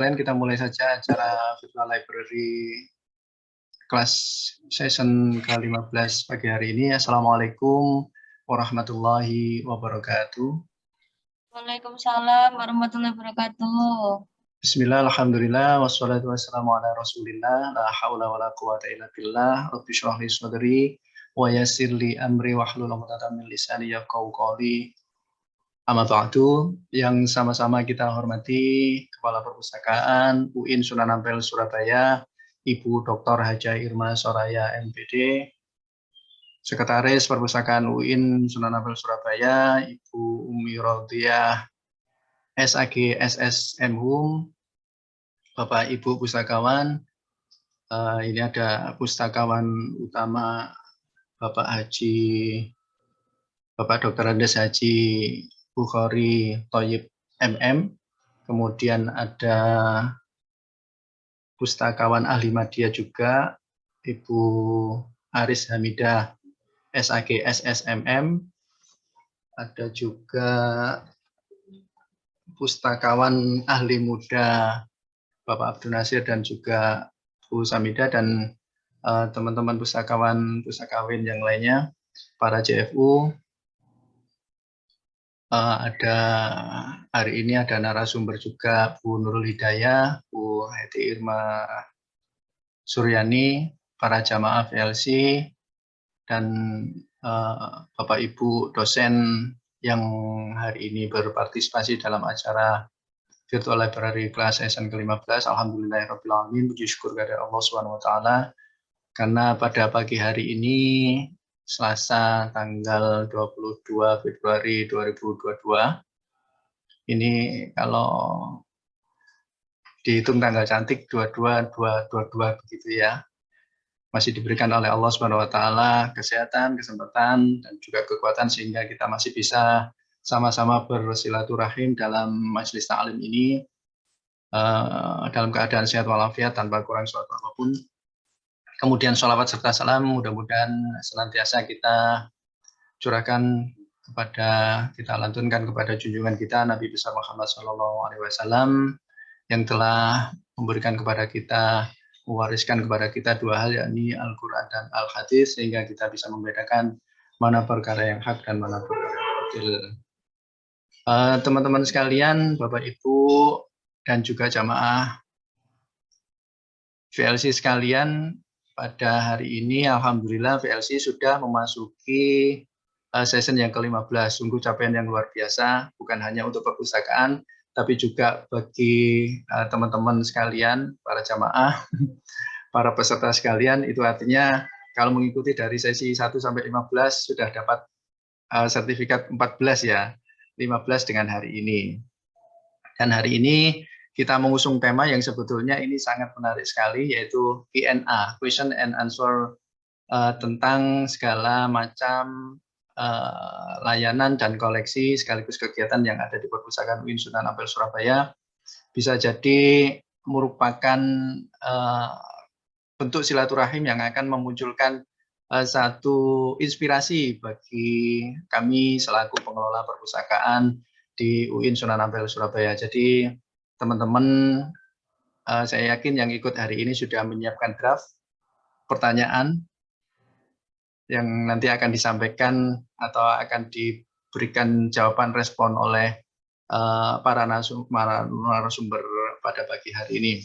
Kita mulai saja acara virtual library kelas session ke-15 pagi hari ini. Assalamualaikum warahmatullahi wabarakatuh. Waalaikumsalam warahmatullahi wabarakatuh. Bismillah, alhamdulillah, wassalatu wassalamu ala rasulillah, la hawla wa la quwata illa billah, rabbi syrah li sadri, wa yassir li amri, wa hlul 'uqdatam min lisani yafqahu qawli. Amma ba'du, yang sama-sama kita hormati Kepala Perpustakaan UIN Sunan Ampel Surabaya, Ibu Dr. Haja Irma Soraya MPD, Sekretaris Perpustakaan UIN Sunan Ampel Surabaya, Ibu Umi Rodiyah SAG SSM Hum, Bapak Ibu Pustakawan, ini ada pustakawan utama Bapak Dr. Andes Haji Bukhari Thoyib MM, kemudian ada pustakawan ahli media juga Ibu Aris Hamidah SAG SSMM, ada juga pustakawan ahli muda Bapak Abdul Nasir dan juga Bu Samida, dan teman-teman pustakawin yang lainnya, para JFU. Ada hari ini ada narasumber juga Bu Nurul Hidayah, Bu Heti Irma Suryani, para jamaah VLC, dan Bapak Ibu dosen yang hari ini berpartisipasi dalam acara Virtual Library Class Session ke-15. Alhamdulillahirrahmanirrahim, puji syukur kepada Allah SWT, karena pada pagi hari ini Selasa tanggal 22 Februari 2022. Ini kalau dihitung tanggal cantik 22 begitu ya. Masih diberikan oleh Allah SWT kesehatan, kesempatan, dan juga kekuatan sehingga kita masih bisa sama-sama bersilaturahim dalam majelis ta'lim ini dalam keadaan sehat walafiat tanpa kurang suatu apapun. Kemudian sholawat serta salam mudah-mudahan senantiasa kita curahkan kita lantunkan kepada junjungan kita Nabi besar Muhammad SAW yang telah memberikan kepada kita, mewariskan kepada kita dua hal, yakni Al-Quran dan Al-Hadis, sehingga kita bisa membedakan mana perkara yang hak dan mana perkara yang batil. Teman-teman sekalian, Bapak Ibu dan juga jamaah VLC sekalian, pada hari ini alhamdulillah VLC sudah memasuki session yang ke-15. Sungguh capaian yang luar biasa, bukan hanya untuk perpustakaan, tapi juga bagi teman-teman sekalian, para jamaah, para peserta sekalian. Itu artinya kalau mengikuti dari sesi 1 sampai 15 sudah dapat sertifikat 14 ya, 15 dengan hari ini. Dan hari ini kita mengusung tema yang sebetulnya ini sangat menarik sekali, yaitu Q&A, Question and Answer, tentang segala macam layanan dan koleksi sekaligus kegiatan yang ada di Perpustakaan UIN Sunan Ampel Surabaya. Bisa jadi merupakan bentuk silaturahim yang akan memunculkan satu inspirasi bagi kami selaku pengelola perpustakaan di UIN Sunan Ampel Surabaya. Jadi teman-teman, saya yakin yang ikut hari ini sudah menyiapkan draft pertanyaan yang nanti akan disampaikan atau akan diberikan jawaban respon oleh para narasumber pada pagi hari ini.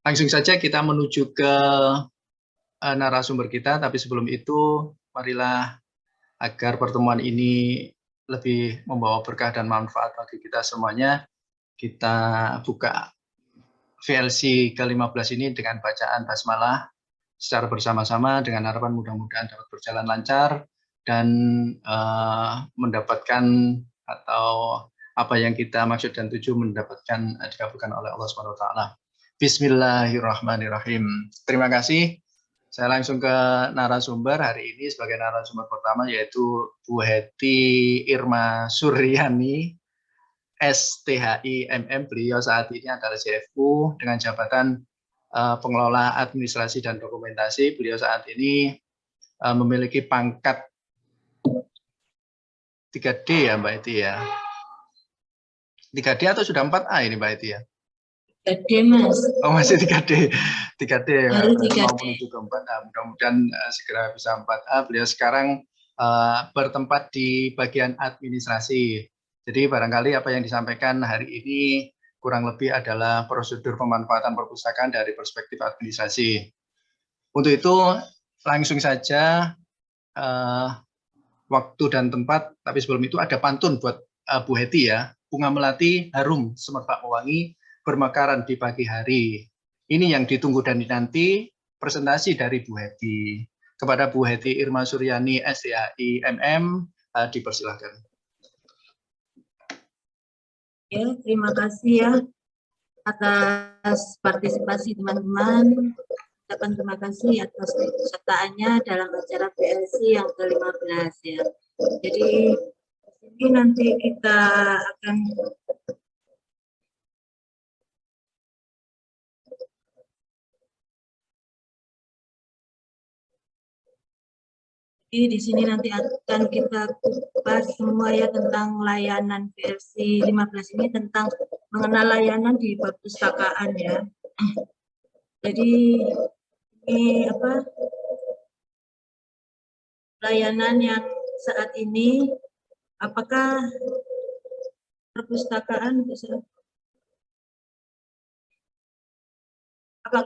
Langsung saja kita menuju ke narasumber kita, tapi sebelum itu marilah agar pertemuan ini lebih membawa berkah dan manfaat bagi kita semuanya, kita buka VLC ke-15 ini dengan bacaan basmalah secara bersama-sama dengan harapan mudah-mudahan dapat berjalan lancar dan mendapatkan atau apa yang kita maksud dan tuju mendapatkan dikabulkan oleh Allah SWT. Bismillahirrahmanirrahim. Terima kasih. Saya langsung ke narasumber hari ini. Sebagai narasumber pertama yaitu Bu Heti Irma Suryani, STHI MM. Beliau saat ini adalah JFU dengan jabatan pengelola administrasi dan dokumentasi. Beliau saat ini memiliki pangkat 3D ya Mbak Heti ya. 3D atau sudah 4A ini Mbak Eti ya? 3D, Mas. Oh, masih 3D. 3D Baru 3D. mau menuju ke 4A. Mudah-mudahan segera bisa 4A. Beliau sekarang bertempat di bagian administrasi. Jadi barangkali apa yang disampaikan hari ini kurang lebih adalah prosedur pemanfaatan perpustakaan dari perspektif administrasi. Untuk itu langsung saja waktu dan tempat, tapi sebelum itu ada pantun buat Bu Heti ya. Bunga melati harum semerbak mewangi bermekaran di pagi hari. Ini yang ditunggu dan dinanti presentasi dari Bu Heti. Kepada Bu Heti Irma Suryani SDAI MM dipersilakan. Ya, terima kasih ya atas partisipasi teman-teman. Ucapan terima kasih atas keikutsertaannya dalam acara PLC yang ke-15 ya. Jadi ini nanti kita akan di sini nanti akan kita kupas semua ya tentang layanan PLC 15 ini, tentang mengenal layanan di perpustakaan ya. Jadi ini apa layanan yang saat ini, apakah perpustakaan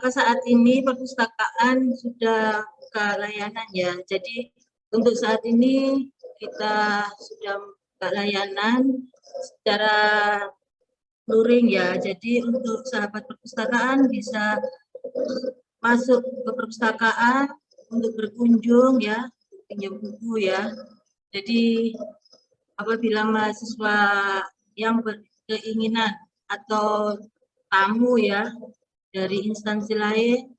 saat ini perpustakaan sudah buka layanan ya. Jadi untuk saat ini kita sudah buka layanan secara luring ya. Jadi untuk sahabat perpustakaan bisa masuk ke perpustakaan untuk berkunjung ya, pinjam buku ya. Jadi apabila mahasiswa yang berkeinginan atau tamu ya dari instansi lain,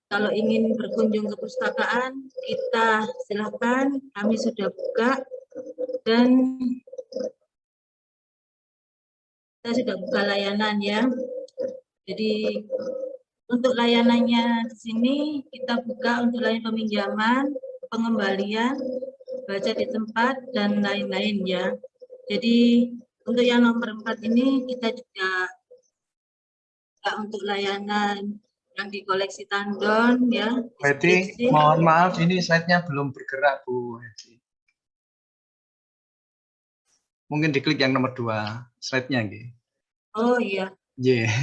kalau ingin berkunjung ke perpustakaan, kita silakan, kami sudah buka dan kita sudah buka layanan ya. Jadi untuk layanannya di sini kita buka untuk layanan peminjaman, pengembalian, baca di tempat dan lain-lain ya. Jadi untuk yang nomor 4 ini kita juga untuk layanan yang di koleksi Tandon ya. Bu Heti, mohon maaf ini slide-nya belum bergerak Bu Heti. Mungkin diklik yang nomor 2 slide-nya gitu. Oh iya. Yeah.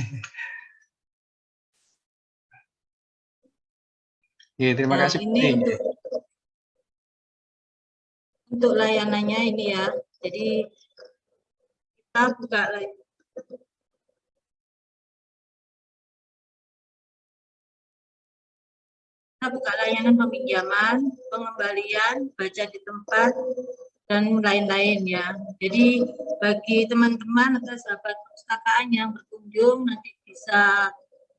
Yeah, terima kasih. Ini untuk layanannya ini ya. Jadi kita buka lagi. Kita buka layanan peminjaman, pengembalian, baca di tempat, dan lain-lain ya. Jadi bagi teman-teman atau sahabat perpustakaan yang berkunjung nanti bisa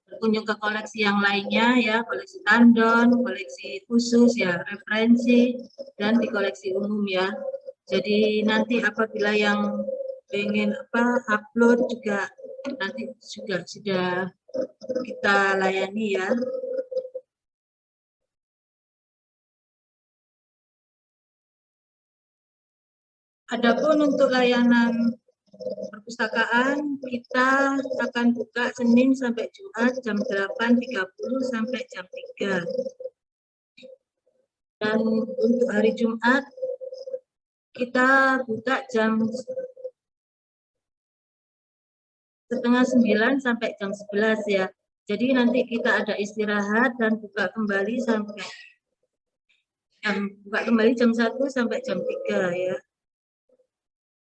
berkunjung ke koleksi yang lainnya ya, koleksi Tandon, koleksi khusus ya, referensi, dan di koleksi umum ya. Jadi nanti apabila yang pengen upload juga nanti juga sudah kita layani ya. Adapun untuk layanan perpustakaan kita akan buka Senin sampai Jumat jam 8.30 sampai jam 3. Dan untuk hari Jumat kita buka jam 8:30 sampai jam 11 ya. Jadi nanti kita ada istirahat dan buka kembali sampai jam 1 sampai jam 3 ya.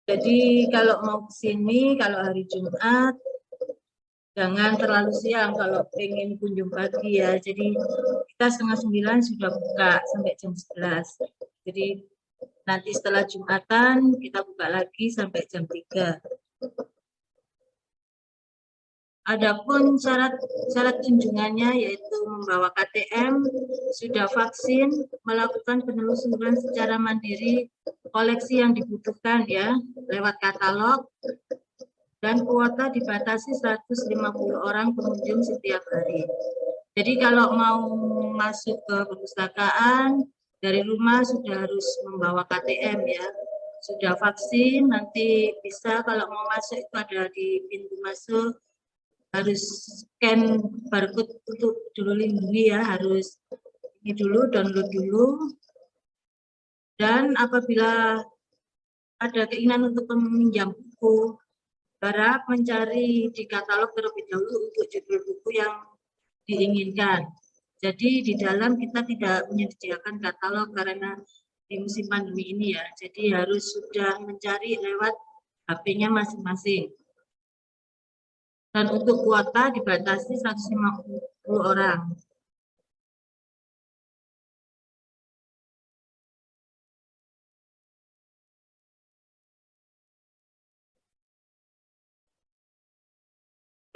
Jadi kalau mau ke sini, kalau hari Jumat, jangan terlalu siang kalau pengen kunjung pagi ya. Jadi kita 8:30 sudah buka sampai jam 11. Jadi nanti setelah Jumatan kita buka lagi sampai jam 3. Adapun syarat kunjungannya yaitu membawa KTM, sudah vaksin, melakukan penelusuran secara mandiri koleksi yang dibutuhkan ya lewat katalog, dan kuota dibatasi 150 orang pengunjung setiap hari. Jadi kalau mau masuk ke perpustakaan dari rumah sudah harus membawa KTM ya, sudah vaksin, nanti bisa kalau mau masuk itu ada di pintu masuk, harus scan barcode untuk dulu lindungi ya, harus ini dulu, download dulu. Dan apabila ada keinginan untuk meminjam buku, harap mencari di katalog terlebih dahulu untuk judul buku yang diinginkan. Jadi di dalam kita tidak menyediakan katalog karena di musim pandemi ini ya. Jadi harus sudah mencari lewat HP-nya masing-masing. Dan untuk kuota dibatasi 150 orang.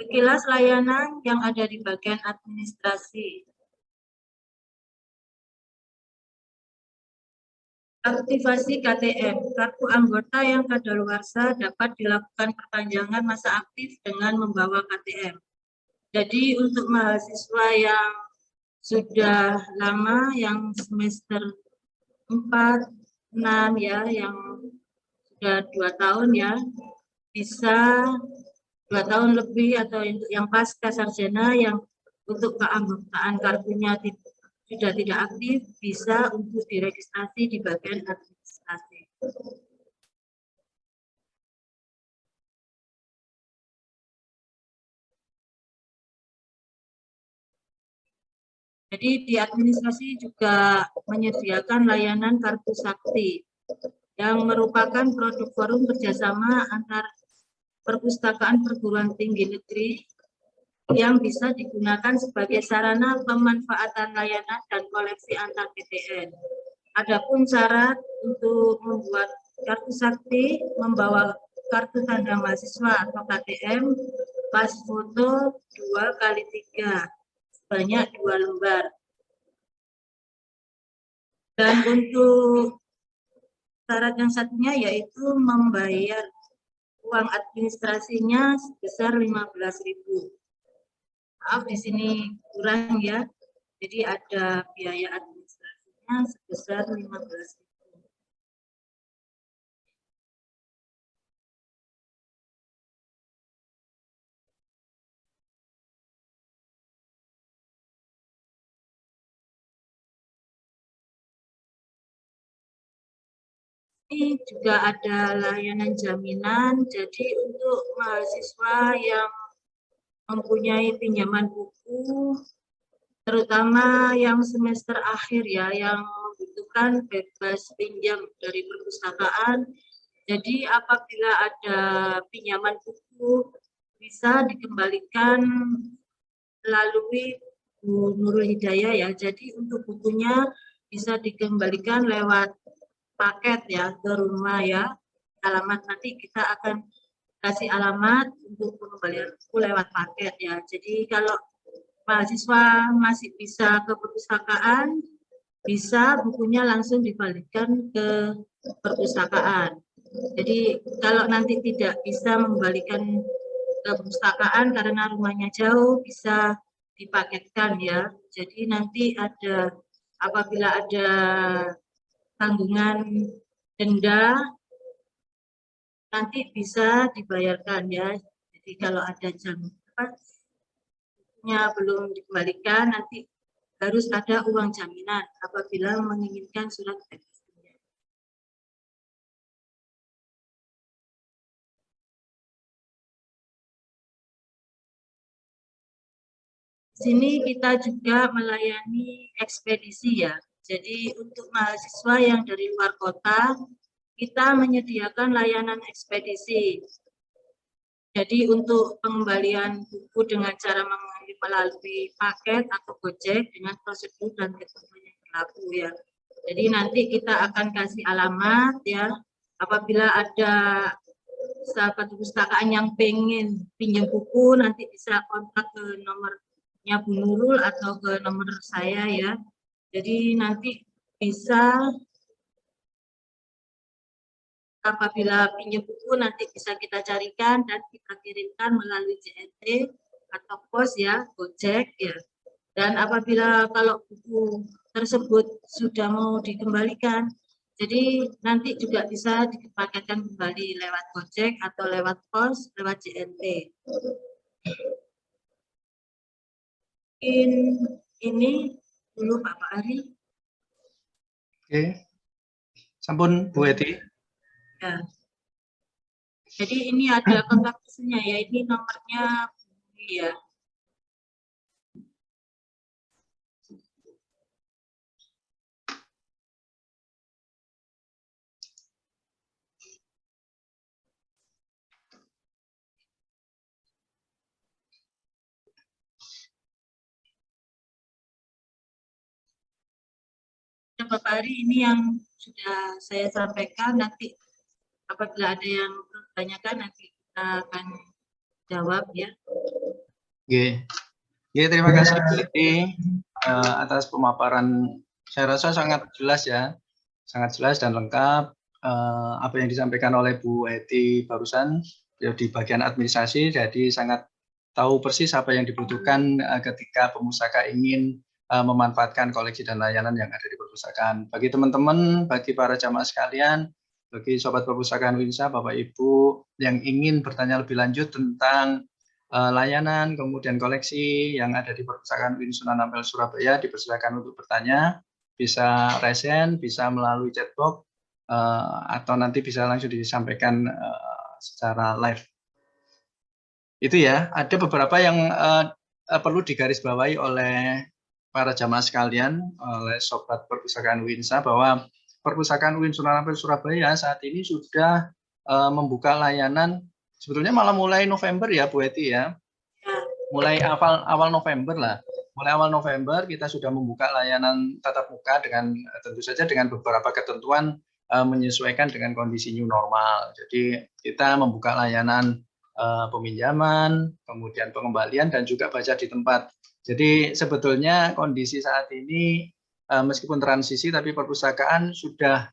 Sekilas layanan yang ada di bagian administrasi. Aktivasi KTM, kartu anggota yang kadaluarsa dapat dilakukan perpanjangan masa aktif dengan membawa KTM. Jadi untuk mahasiswa yang sudah lama, yang semester 4, 6 ya, yang sudah 2 tahun ya, bisa 2 tahun lebih, atau untuk yang pasca sarjana yang untuk keanggotaan kartunya sudah tidak aktif, bisa untuk diregistrasi di bagian administrasi. Jadi di administrasi juga menyediakan layanan kartu sakti yang merupakan produk forum kerjasama antar perpustakaan perguruan tinggi negeri yang bisa digunakan sebagai sarana pemanfaatan layanan dan koleksi antar PTN. Adapun syarat untuk membuat kartu sakti, membawa kartu tanda mahasiswa atau KTM, pas foto 2x3, sebanyak 2 lembar. Dan untuk syarat yang satunya yaitu membayar uang administrasinya sebesar 15.000. Maaf di sini kurang ya. Jadi ada biaya administrasinya sebesar 15.000. Ini juga ada layanan jaminan. Jadi untuk mahasiswa yang mempunyai pinjaman buku, terutama yang semester akhir ya, yang membutuhkan bebas pinjam dari perpustakaan. Jadi apabila ada pinjaman buku, bisa dikembalikan melalui Bu Nurul Hidayah ya. Jadi untuk bukunya bisa dikembalikan lewat paket ya ke rumah ya. Alamat nanti kita akan kasih alamat untuk pengembalian buku lewat paket ya. Jadi kalau mahasiswa masih bisa ke perpustakaan, bisa bukunya langsung dibalikkan ke perpustakaan. Jadi kalau nanti tidak bisa membalikan ke perpustakaan karena rumahnya jauh, bisa dipaketkan ya. Jadi nanti ada, apabila ada tanggungan denda, nanti bisa dibayarkan ya. Jadi kalau ada jamnya belum dikembalikan, nanti harus ada uang jaminan apabila menginginkan surat bebas pinjam. Sini kita juga melayani ekspedisi ya. Jadi untuk mahasiswa yang dari luar kota, kita menyediakan layanan ekspedisi. Jadi untuk pengembalian buku dengan cara melalui paket atau gojek dengan prosedur dan ketentuan yang berlaku ya. Jadi nanti kita akan kasih alamat ya. Apabila ada sahabat perpustakaan yang pengen pinjam buku, nanti bisa kontak ke nomornya Bu Nurul atau ke nomor saya ya. Jadi nanti bisa, apabila pinjam buku nanti bisa kita carikan dan kita kirimkan melalui JNT atau pos ya, gojek ya. Dan apabila kalau buku tersebut sudah mau dikembalikan, Jadi nanti juga bisa dipaketkan kembali lewat Gojek atau lewat pos, lewat JNT. Ini dulu Pak Ari. Oke, sampun Bu Eti. Ya. Jadi ini ada kontak personnya ya, ini nomornya ya. Bapak Ari, ini yang sudah saya sampaikan, nanti apabila ada yang bertanyakan nanti kita akan jawab ya. Oke. Oke, terima kasih Bu Eti atas pemaparan, saya rasa sangat jelas ya, sangat jelas dan lengkap apa yang disampaikan oleh Bu Eti barusan di bagian administrasi, jadi sangat tahu persis apa yang dibutuhkan ketika pemusaka ingin memanfaatkan koleksi dan layanan yang ada di perpustakaan. Bagi teman-teman, bagi para jamaah sekalian, bagi sobat perpustakaan Winsa, Bapak Ibu yang ingin bertanya lebih lanjut tentang layanan, kemudian koleksi yang ada di perpustakaan UIN Sunan Ampel Surabaya, dipersilakan untuk bertanya, bisa resen, bisa melalui chatbox, atau nanti bisa langsung disampaikan secara live. Itu ya, ada beberapa yang perlu digarisbawahi oleh para jamaah sekalian, oleh sobat perpustakaan UINSA, bahwa perpustakaan UIN Sunan Ampel Surabaya saat ini sudah membuka layanan. Sebetulnya malah mulai November ya Bu Eti ya, mulai awal November lah. Mulai awal November kita sudah membuka layanan tatap muka dengan tentu saja dengan beberapa ketentuan menyesuaikan dengan kondisi new normal. Jadi kita membuka layanan peminjaman, kemudian pengembalian dan juga baca di tempat. Jadi sebetulnya kondisi saat ini meskipun transisi tapi perpustakaan sudah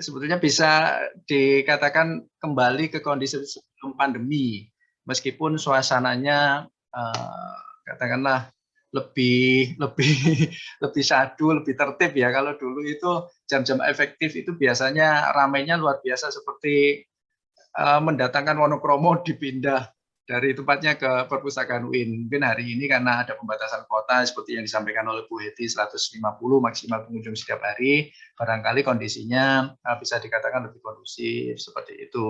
sebetulnya bisa dikatakan kembali ke kondisi sebelum pandemi, meskipun suasananya katakanlah lebih syadu, lebih tertib ya. Kalau dulu itu jam-jam efektif itu biasanya ramainya luar biasa, seperti mendatangkan monokromo dipindah dari tempatnya ke perpustakaan UIN. Mungkin hari ini karena ada pembatasan kuota seperti yang disampaikan oleh Bu Heti, 150 maksimal pengunjung setiap hari, barangkali kondisinya bisa dikatakan lebih kondusif seperti itu.